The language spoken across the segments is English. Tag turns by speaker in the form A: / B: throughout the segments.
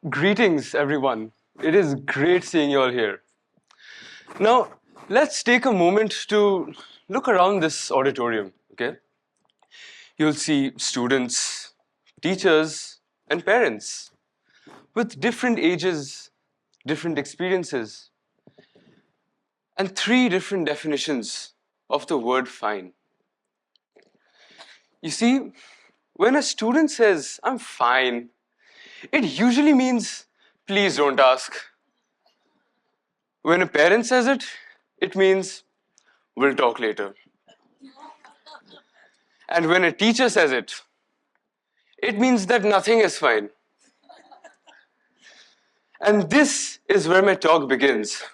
A: Greetings, everyone. It is great seeing you all here. Now, let's take a moment to look around this auditorium, okay? You'll see students, teachers, and parents with different ages, different experiences, and three different definitions of the word fine. You see, when a student says, I'm fine, it usually means, please don't ask. When a parent says it, it means, we'll talk later. And when a teacher says it, it means that nothing is fine. And this is where my talk begins,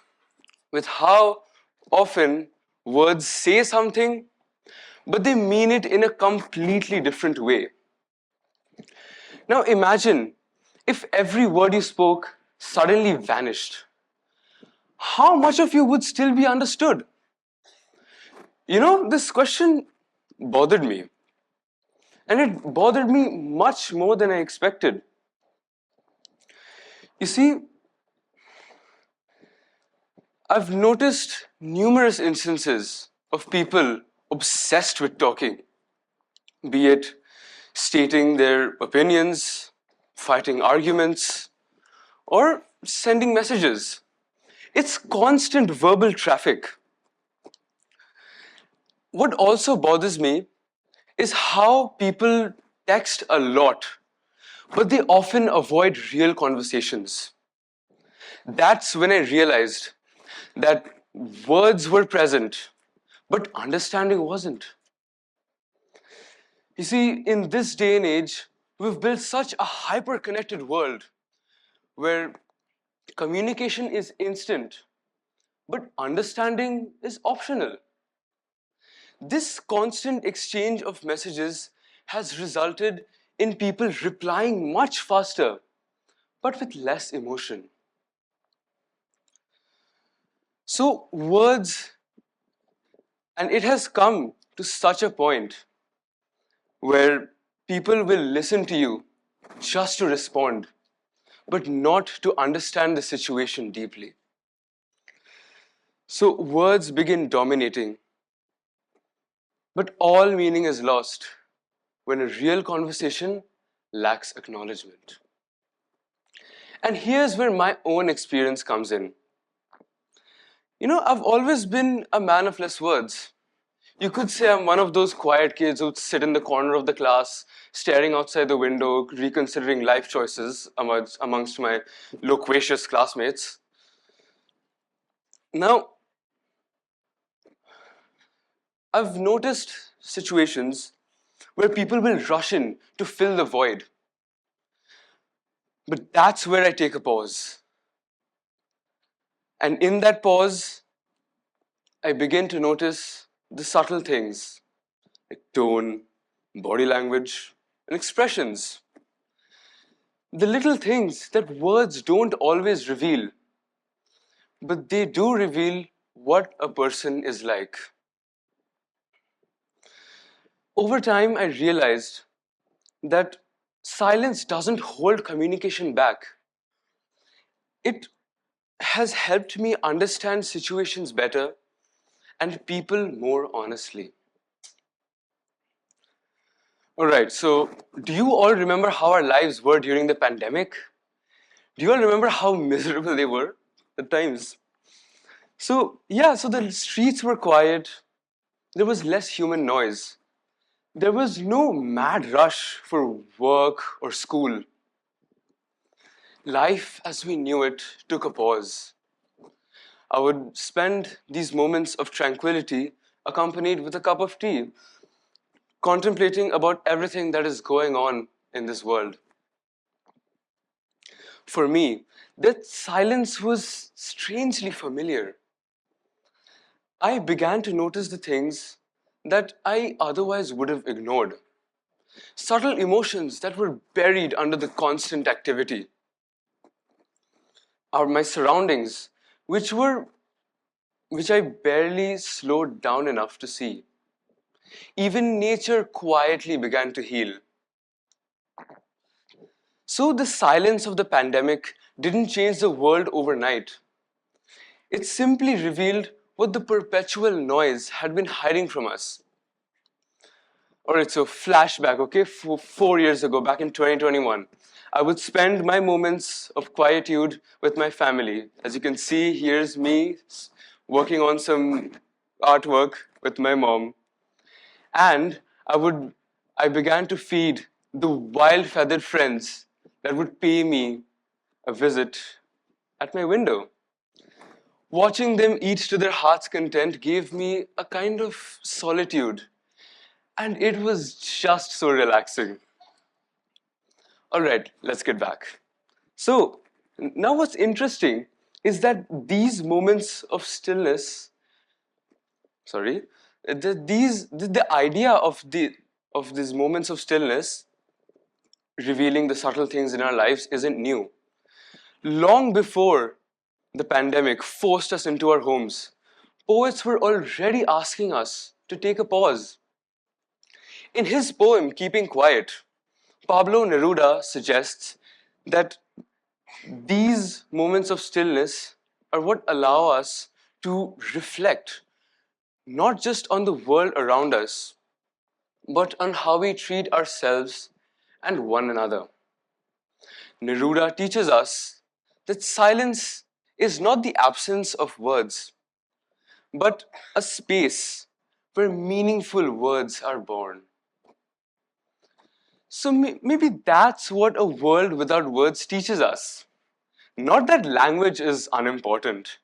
A: with how often words say something, but they mean it in a completely different way. Now imagine if every word you spoke suddenly vanished. How much of you would still be understood? This question bothered me. And it bothered me much more than I expected. You see, I've noticed numerous instances of people obsessed with talking, be it stating their opinions, fighting arguments, or sending messages. It's constant verbal traffic. What also bothers me is how people text a lot, but they often avoid real conversations. That's when I realized that words were present, but understanding wasn't. You see, in this day and age, we've built such a hyper-connected world where communication is instant, but understanding is optional. This constant exchange of messages has resulted in people replying much faster, but with less emotion. So words, and it has come to such a point where people will listen to you just to respond, but not to understand the situation deeply. So words begin dominating, but all meaning is lost when a real conversation lacks acknowledgement. And here's where my own experience comes in. I've always been a man of less words. You could say I'm one of those quiet kids who'd sit in the corner of the class, staring outside the window, reconsidering life choices amongst my loquacious classmates. Now, I've noticed situations where people will rush in to fill the void. But that's where I take a pause. And in that pause, I begin to notice the subtle things like tone, body language, and expressions. The little things that words don't always reveal, but they do reveal what a person is like. Over time, I realized that silence doesn't hold communication back. It has helped me understand situations better and people more honestly. Alright, so do you all remember how our lives were during the pandemic? Do you all remember how miserable they were at times? So the streets were quiet, there was less human noise. There was no mad rush for work or school. Life as we knew it took a pause. I would spend these moments of tranquility accompanied with a cup of tea, contemplating about everything that is going on in this world. For me, that silence was strangely familiar. I began to notice the things that I otherwise would have ignored. Subtle emotions that were buried under the constant activity. Are my surroundings, which I barely slowed down enough to see. Even nature quietly began to heal. So the silence of the pandemic didn't change the world overnight. It simply revealed what the perpetual noise had been hiding from us. Alright, so flashback, okay? 4 years ago, back in 2021, I would spend my moments of quietude with my family. As you can see, here's me working on some artwork with my mom. And I began to feed the wild feathered friends that would pay me a visit at my window. Watching them eat to their heart's content gave me a kind of solitude, and it was just so relaxing. All right, let's get back. So, now what's interesting is that these moments of stillness, sorry, the idea of these moments of stillness revealing the subtle things in our lives isn't new. Long before the pandemic forced us into our homes, poets were already asking us to take a pause. In his poem, Keeping Quiet, Pablo Neruda suggests that these moments of stillness are what allow us to reflect not just on the world around us, but on how we treat ourselves and one another. Neruda teaches us that silence is not the absence of words, but a space where meaningful words are born. So maybe that's what a world without words teaches us. Not that language is unimportant,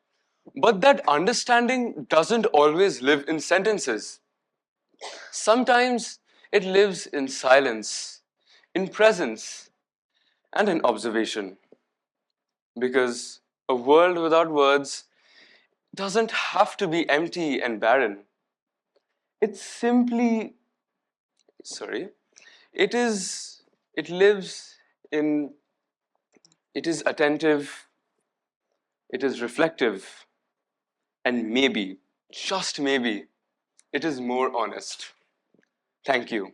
A: but that understanding doesn't always live in sentences. Sometimes it lives in silence, in presence, and in observation. Because a world without words doesn't have to be empty and barren. It's simply, sorry, it is, it lives in, it is attentive, it is reflective, and maybe, just maybe, it is more honest. Thank you.